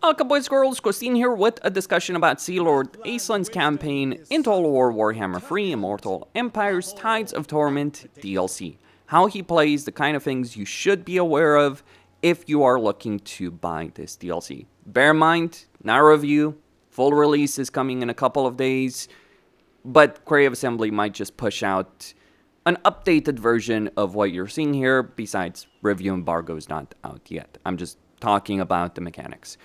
Welcome boys and girls, Christine here with a discussion about Sea Lord Aislinn's campaign in Total War Warhammer 3 Immortal Empire's Tides of Torment DLC. How he plays, the kind of things you should be aware of if you are looking to buy this DLC. Bear in mind, not a review, full release is coming in a couple of days, but Creative Assembly might just push out an updated version of what you're seeing here, besides review embargo is not out yet. I'm just talking about the mechanics.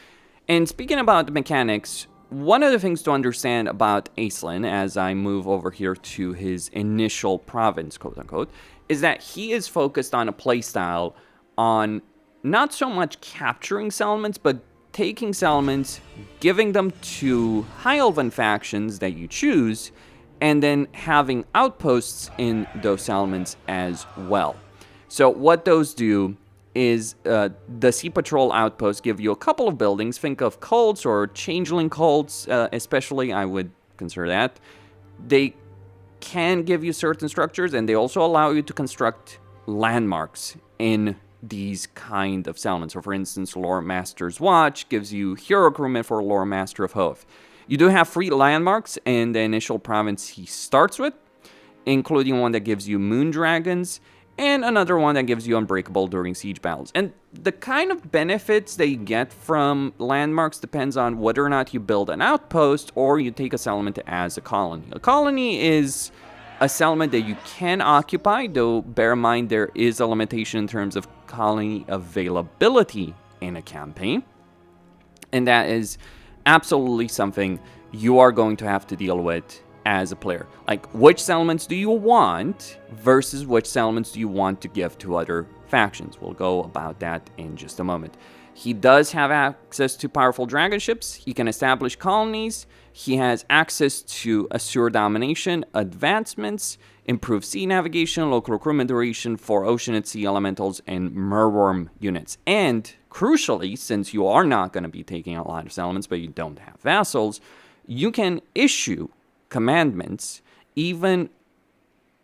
And speaking about the mechanics, one of the things to understand about Aislinn, as I move over here to his initial province, quote-unquote, is that he is focused on a playstyle on not so much capturing settlements, but taking settlements, giving them to High Elven factions that you choose, and then having outposts in those settlements as well. So what those do is the Sea Patrol outposts give you a couple of buildings. Think of cults or changeling cults, especially, I would consider that. They can give you certain structures, and they also allow you to construct landmarks in these kind of settlements. So for instance, Lorem Master's Watch gives you hero recruitment for Lorem Master of Hoth. You do have free landmarks in the initial province he starts with, including one that gives you moon dragons, and another one that gives you Unbreakable during siege battles. And the kind of benefits that you get from landmarks depends on whether or not you build an outpost or you take a settlement as a colony. A colony is a settlement that you can occupy, though bear in mind there is a limitation in terms of colony availability in a campaign. And that is absolutely something you are going to have to deal with as a player. Like, which settlements do you want versus which settlements do you want to give to other factions? We'll go about that in just a moment. He does have access to powerful dragon ships. He can establish colonies. He has access to Assure Domination, advancements, improved sea navigation, local recruitment duration for ocean and sea elementals, and merworm units. And crucially, since you are not going to be taking a lot of settlements, but you don't have vassals, you can issue commandments even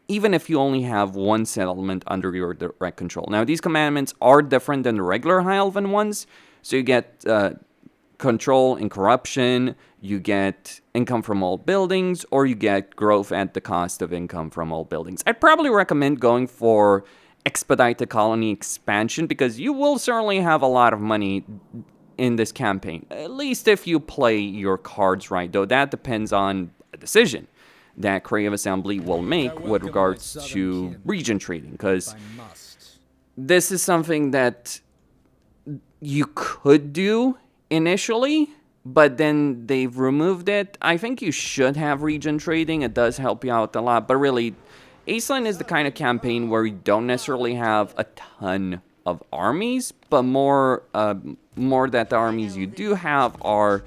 if you only have one settlement under your direct control. Now, these commandments are different than the regular High Elven ones. So you get control and corruption, you get income from all buildings, or you get growth at the cost of income from all buildings. I'd probably recommend going for expedited colony expansion, because you will certainly have a lot of money in this campaign, at least if you play your cards right, though that depends on a decision that Creative Assembly will make with regards to region trading, because this is something that you could do initially, but then they've removed it. I think you should have region trading. It does help you out a lot, but really, Aislinn is the kind of campaign where you don't necessarily have a ton of armies, but more that the armies you do have are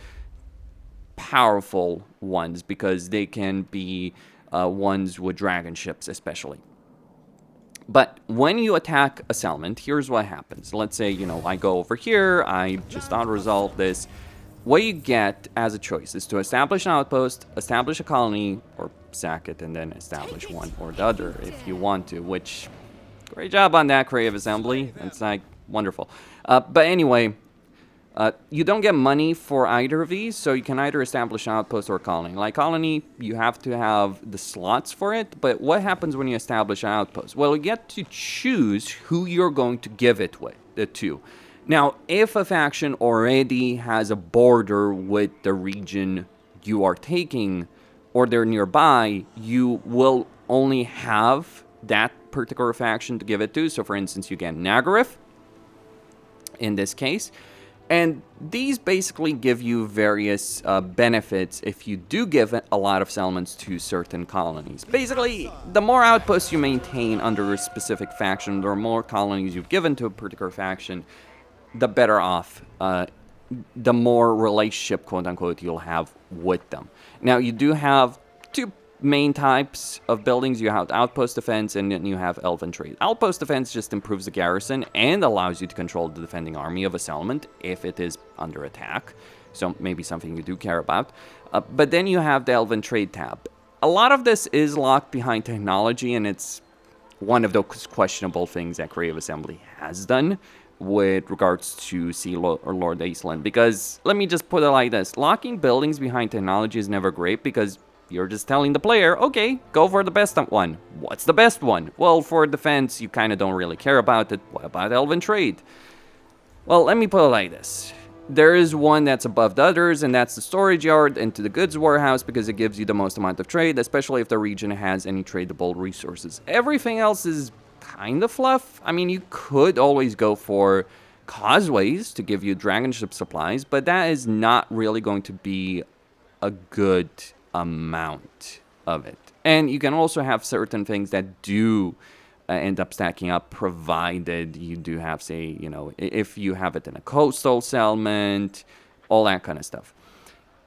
powerful ones, because they can be ones with dragon ships especially. But when you attack a settlement, here's what happens. Let's say, I go over here, I just auto-resolve this. What you get as a choice is to establish an outpost, establish a colony, or sack it and then establish one or the other if you want to, which, great job on that, Creative Assembly. That's like wonderful. But anyway, you don't get money for either of these, so you can either establish an outpost or a colony. Like colony, you have to have the slots for it, but what happens when you establish an outpost? Well, you get to choose who you're going to give it to. Now, if a faction already has a border with the region you are taking, or they're nearby, you will only have that particular faction to give it to. So, for instance, you get Nagareth, in this case. And these basically give you various benefits if you do give a lot of settlements to certain colonies. Basically, the more outposts you maintain under a specific faction, the more colonies you've given to a particular faction, the better off, the more relationship, quote-unquote, you'll have with them. Now, you do have two main types of buildings. You have outpost defense, and then you have elven trade. Outpost defense just improves the garrison and allows you to control the defending army of a settlement if it is under attack. So maybe something you do care about. But then you have the elven trade tab. A lot of this is locked behind technology, and it's one of those questionable things that Creative Assembly has done. with regards to or Lord Aislinn, because let me just put it like this. Locking buildings behind technology is never great because you're just telling the player, okay, go for the best one. What's the best one? Well, for defense, you kind of don't really care about it. What about Elven trade? Well, let me put it like this. There is one that's above the others, and that's the storage yard into the goods warehouse because it gives you the most amount of trade, especially if the region has any tradable resources. Everything else is kind of fluff. I mean, you could always go for causeways to give you dragon ship supplies, but that is not really going to be a good amount of it. And you can also have certain things that do end up stacking up, provided you do have, say, you know, if you have it in a coastal settlement, all that kind of stuff.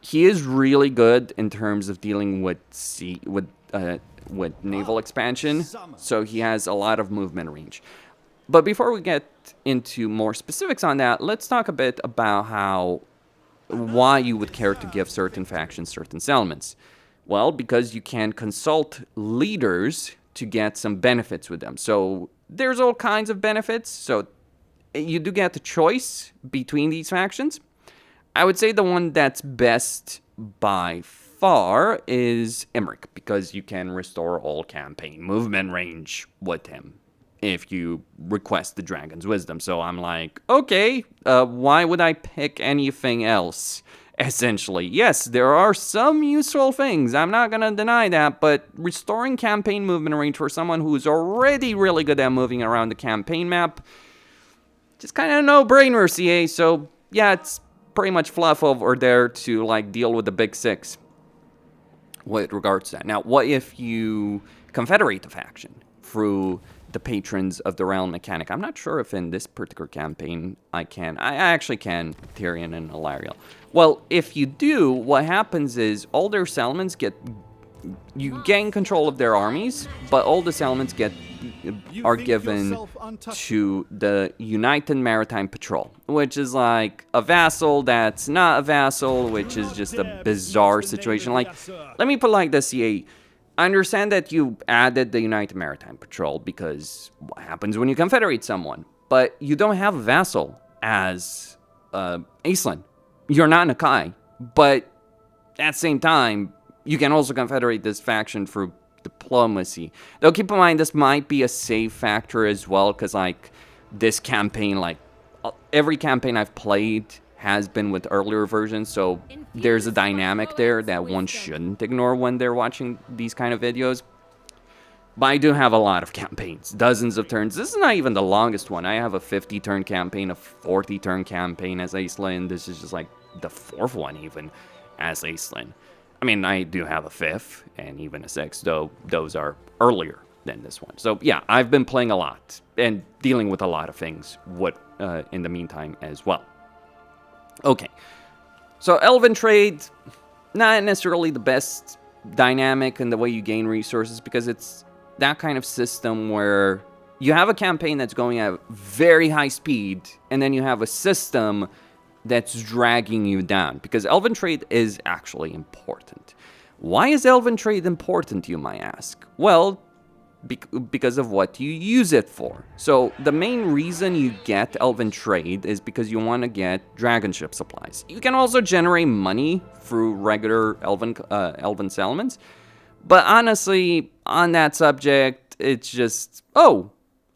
He is really good in terms of dealing with naval expansion, so he has a lot of movement range. But before we get into more specifics on that, let's talk a bit about why you would care to give certain factions certain settlements. Well, because you can consult leaders to get some benefits with them. So there's all kinds of benefits. So you do get the choice between these factions. I would say the one that's best by far is Emeric, because you can restore all campaign movement range with him if you request the Dragon's Wisdom. So I'm like, okay, why would I pick anything else? Essentially, yes, there are some useful things, I'm not gonna deny that, but restoring campaign movement range for someone who's already really good at moving around the campaign map, just kind of a no-brainer, CA, so yeah, it's pretty much fluff over there to, like, deal with the big six with regards to that. Now, what if you confederate the faction through the Patrons of the Realm mechanic? I'm not sure if in this particular campaign I can. I actually can, Tyrion and Alariel. Well, if you do, what happens is all their settlements you gain control of their armies, but all the settlements are given to the United Maritime Patrol, which is like a vassal that's not a vassal, which is just a bizarre situation. Like, let me put it like this, CA. I understand that you added the United Maritime Patrol because what happens when you confederate someone? But you don't have a vassal as Aislinn. You're not Nakai, but at the same time, you can also confederate this faction through diplomacy. Though keep in mind, this might be a save factor as well, because like this campaign, like every campaign I've played has been with earlier versions, so there's a dynamic there that one shouldn't ignore when they're watching these kind of videos. But I do have a lot of campaigns, dozens of turns. This is not even the longest one. I have a 50-turn campaign, a 40-turn campaign as Aislinn. This is just like the 4th one even as Aislinn. I mean, I do have a 5th and even a 6th, though those are earlier than this one. So yeah, I've been playing a lot and dealing with a lot of things in the meantime as well. Okay, so Elven trade, not necessarily the best dynamic in the way you gain resources, because it's that kind of system where you have a campaign that's going at very high speed, and then you have a system that's dragging you down, because Elven trade is actually important. Why is Elven trade important, you might ask? Well, because of what you use it for. So the main reason you get Elven trade is because you want to get dragon ship supplies. You can also generate money through regular Elven settlements, but honestly, on that subject, it's just, oh,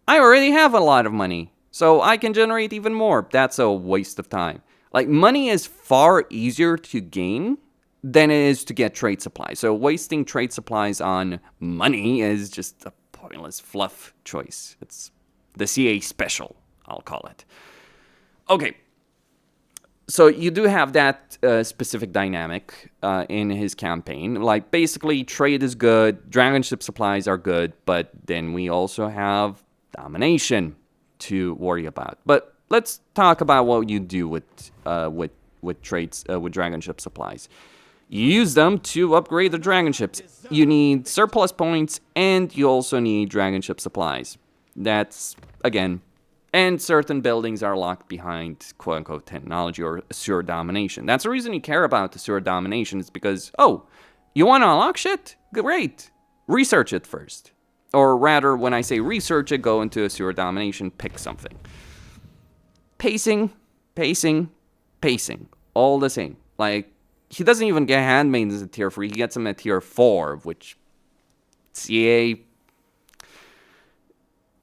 I already have a lot of money, so I can generate even more. That's a waste of time. Like, money is far easier to gain than it is to get trade supplies. So wasting trade supplies on money is just a pointless fluff choice. It's the CA special, I'll call it. Okay, so you do have that specific dynamic in his campaign. Like, basically, trade is good, dragon ship supplies are good, but then we also have domination to worry about. But let's talk about what you do with trades with dragon ship supplies. You use them to upgrade the dragon ships. You need surplus points, and you also need dragon ship supplies. That's, again, and certain buildings are locked behind quote-unquote technology or assured domination. That's the reason you care about assured domination, is because, oh, you want to unlock shit? Great. Research it first. Or rather, when I say research it, go into assured domination, pick something. Pacing, pacing, pacing. All the same. Like, he doesn't even get handmaidens at tier 3. He gets them at tier 4, which... CA...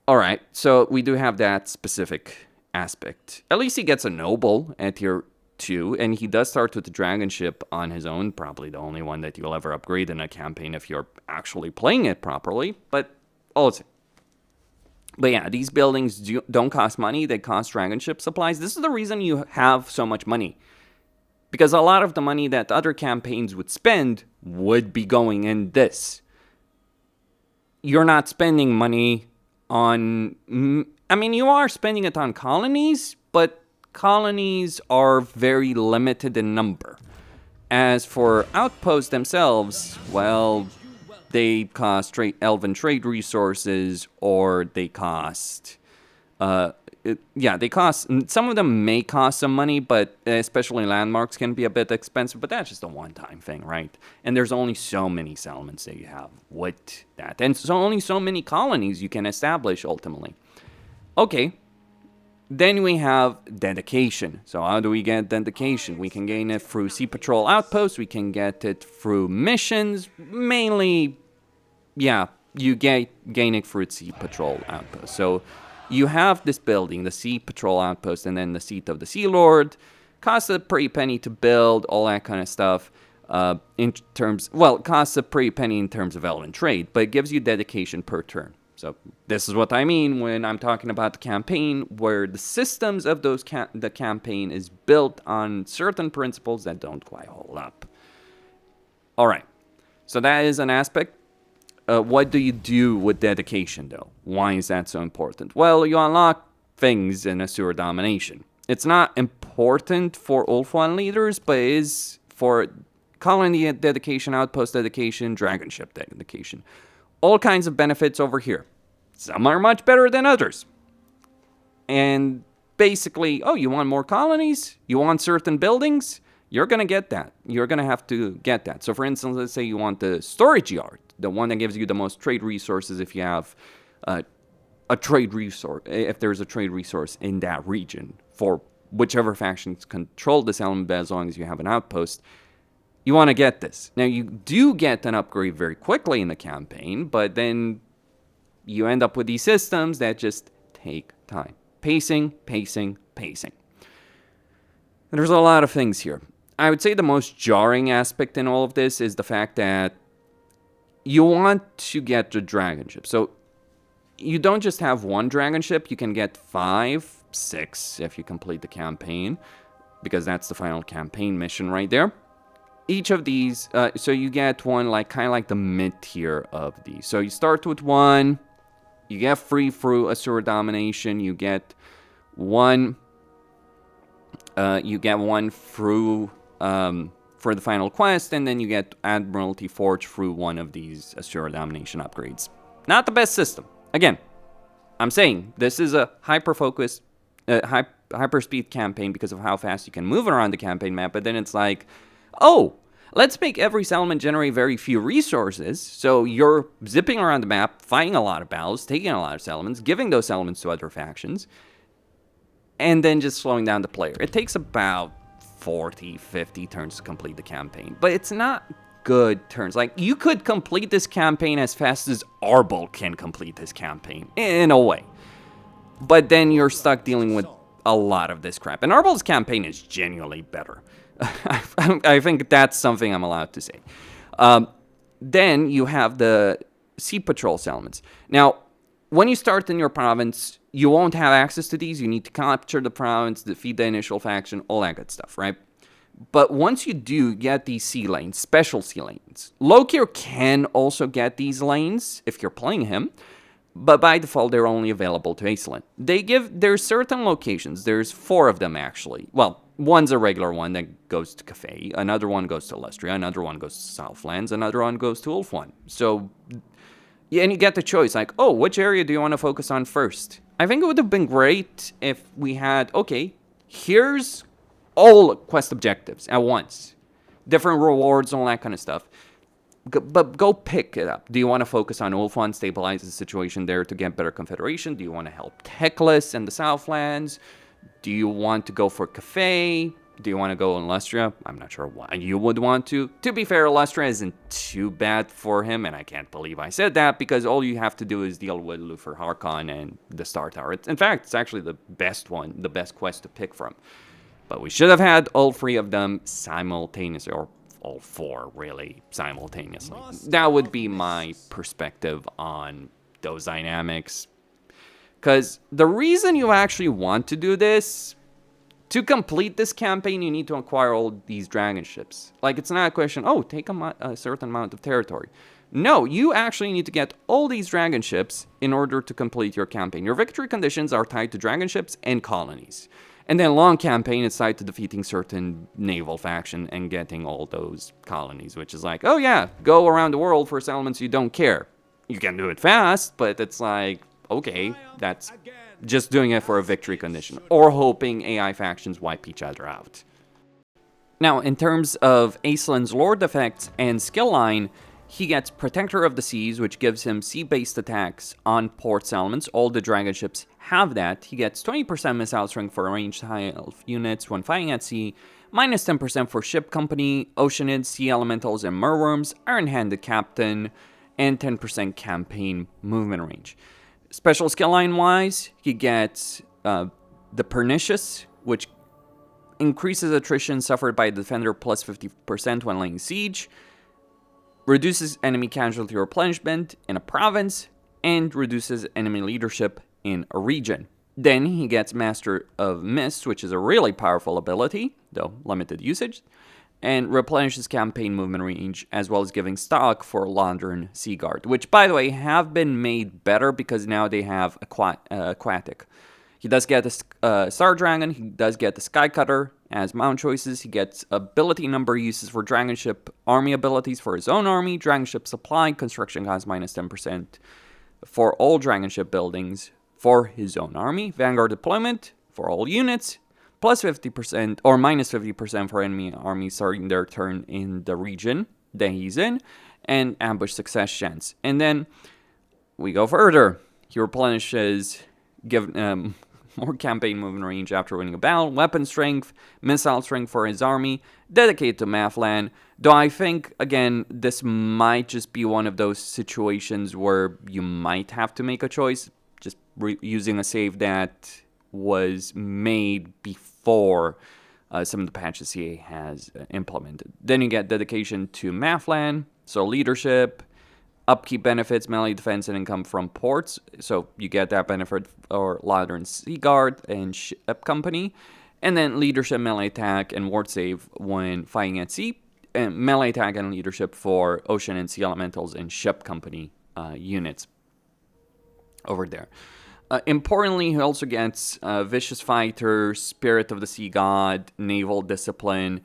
Alright, so we do have that specific aspect. At least he gets a noble at tier 2, and he does start with the dragon ship on his own. Probably the only one that you'll ever upgrade in a campaign if you're actually playing it properly. But yeah, these buildings don't cost money. They cost dragon ship supplies. This is the reason you have so much money. Because a lot of the money that other campaigns would spend would be going in this. You're not spending money on... I mean, you are spending it on colonies, but colonies are very limited in number. As for outposts themselves, well, they cost elven trade resources, or they cost... they cost... Some of them may cost some money, but especially landmarks can be a bit expensive, but that's just a one-time thing, right? And there's only so many settlements that you have with that. And so only so many colonies you can establish, ultimately. Okay. Then we have dedication. So how do we get dedication? We can gain it through Sea Patrol outposts. We can get it through missions. Mainly, yeah, you gain it through Sea Patrol outposts. So you have this building, the Sea Patrol outpost, and then the seat of the Sea Lord. Costs a pretty penny to build, all that kind of stuff. Costs a pretty penny in terms of elven trade, but it gives you dedication per turn. So this is what I mean when I'm talking about the campaign, where the systems of the campaign is built on certain principles that don't quite hold up. All right, so that is an aspect. What do you do with dedication, though? Why is that so important? Well, you unlock things in Asura Domination. It's not important for Ulthuan leaders, but it is for colony dedication, outpost dedication, dragon ship dedication. All kinds of benefits over here. Some are much better than others. And basically, you want more colonies? You want certain buildings? You're going to get that. You're going to have to get that. So for instance, let's say you want the storage yard, the one that gives you the most trade resources if you have a trade resource, if there's a trade resource in that region for whichever factions control this element, but as long as you have an outpost. You want to get this. Now, you do get an upgrade very quickly in the campaign, but then you end up with these systems that just take time. Pacing, pacing, pacing. And there's a lot of things here. I would say the most jarring aspect in all of this is the fact that you want to get the dragon ship. So you don't just have one dragon ship. You can get 5, 6 if you complete the campaign, because that's the final campaign mission right there. Each of these, so you get one kind of like the mid-tier of these. So you start with one, you get free through Asura Domination, you get one through for the final quest, and then you get Admiralty Forge through one of these Asura Domination upgrades. Not the best system. Again, I'm saying this is a hyper-focused, hyper-speed campaign because of how fast you can move around the campaign map, but then it's like, let's make every settlement generate very few resources, so you're zipping around the map, fighting a lot of battles, taking a lot of settlements, giving those settlements to other factions, and then just slowing down the player. It takes about 40, 50 turns to complete the campaign, but it's not good turns. Like, you could complete this campaign as fast as Arbol can complete this campaign, in a way. But then you're stuck dealing with a lot of this crap, and Arbol's campaign is genuinely better. I think that's something I'm allowed to say. Then you have the Sea Patrol settlements. Now, when you start in your province, you won't have access to these. You need to capture the province, defeat the initial faction, all that good stuff, right? But once you do get these sea lanes, special sea lanes, Lokir can also get these lanes if you're playing him, but by default, they're only available to Aislinn. There's certain locations. There's 4 of them, actually. Well, one's a regular one that goes to Cathay, another one goes to Lustria, another one goes to Southlands, another one goes to Ulthuan. So, yeah, and you get the choice, like, which area do you want to focus on first? I think it would have been great if we had, here's all quest objectives at once. Different rewards, all that kind of stuff. But go pick it up. Do you want to focus on Ulthuan, stabilize the situation there to get better confederation? Do you want to help Teclis and the Southlands? Do you want to go for Cafe? Do you want to go on Lustria? I'm not sure why you would want to. To be fair, Lustria isn't too bad for him, and I can't believe I said that, because all you have to do is deal with Luthor Harkon and the Star Tower. In fact, it's actually the best one, the best quest to pick from. But we should have had all 3 of them simultaneously, or all 4 really simultaneously. That would be my perspective on those dynamics. Because the reason you actually want to do this, to complete this campaign, you need to acquire all these dragon ships. Like, it's not a question, oh, take a certain amount of territory. No, you actually need to get all these dragon ships in order to complete your campaign. Your victory conditions are tied to dragon ships and colonies. And then long campaign is tied to defeating certain naval faction and getting all those colonies, which is like, oh yeah, go around the world for settlements you don't care. You can do it fast, but it's like, okay, that's just doing it for a victory condition, or hoping AI factions wipe each other out. Now, in terms of Aislinn's Lord effects and skill line, he gets Protector of the Seas, which gives him sea-based attacks on port settlements. All the dragon ships have that. He gets 20% missile strength for ranged high-elf units when fighting at sea, minus 10% for ship company, oceanids, sea elementals, and merworms, iron-handed captain, and 10% campaign movement range. Special skill line-wise, he gets the Pernicious, which increases attrition suffered by the defender plus 50% when laying siege, reduces enemy casualty replenishment in a province, and reduces enemy leadership in a region. Then he gets Master of Mist, which is a really powerful ability, though limited usage, and replenishes campaign movement range, as well as giving stock for London Sea Guard, which, by the way, have been made better because now they have aquatic. He does get the Star Dragon, he does get the Sky Cutter as mount choices, he gets ability number uses for Dragon Ship army abilities for his own army, Dragon Ship supply, construction cost minus 10% for all Dragon Ship buildings for his own army, Vanguard deployment for all units, plus 50% or minus 50% for enemy armies starting their turn in the region that he's in, and ambush success chance. And then we go further. He replenishes more campaign movement range after winning a battle, weapon strength, missile strength for his army, dedicated to Mathland. Though I think, again, this might just be one of those situations where you might have to make a choice, just using a save that was made before some of the patches CA has implemented. Then you get dedication to Mathland, so leadership, upkeep benefits, melee defense, and income from ports. So you get that benefit for London Sea Guard and Ship Company. And then leadership, melee attack, and ward save when fighting at sea. And melee attack and leadership for ocean and sea elementals and Ship Company units over there. Importantly, he also gets Vicious Fighter, Spirit of the Sea God, Naval Discipline,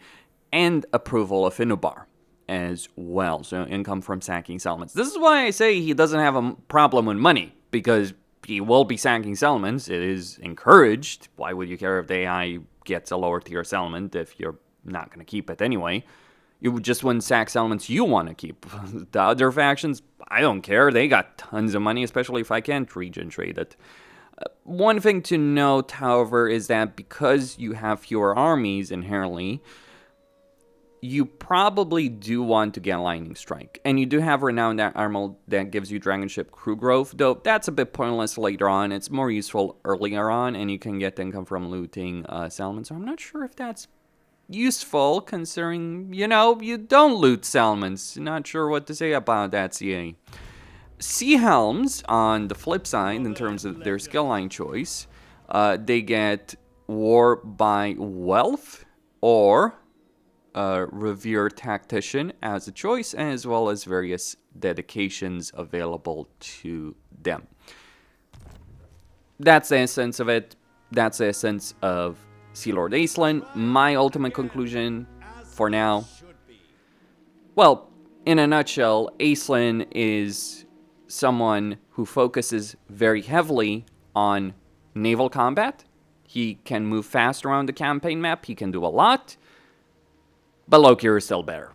and approval of Inubar as well. So income from sacking settlements. This is why I say he doesn't have a problem with money, because he will be sacking settlements. It is encouraged. Why would you care if the AI gets a lower tier settlement if you're not going to keep it anyway? You just wouldn't sack settlements you want to keep. The other factions, I don't care. They got tons of money, especially if I can't region trade it. One thing to note, however, is that because you have fewer armies inherently, you probably do want to get Lightning Strike. And you do have Renowned Admiral that gives you Dragon Ship crew growth, though that's a bit pointless later on. It's more useful earlier on, and you can get income from looting settlements. So I'm not sure if that's useful, considering, you know, you don't loot settlements. Not sure what to say about that, CA. Sea Helms, on the flip side, in terms of their skill line choice, they get War by Wealth or Revered Tactician as a choice, as well as various dedications available to them. That's the essence of it. That's the essence of Sea Lord Aislinn. My ultimate conclusion for now, well, in a nutshell, Aislinn is someone who focuses very heavily on naval combat. He can move fast around the campaign map. He can do a lot. But low tier is still better.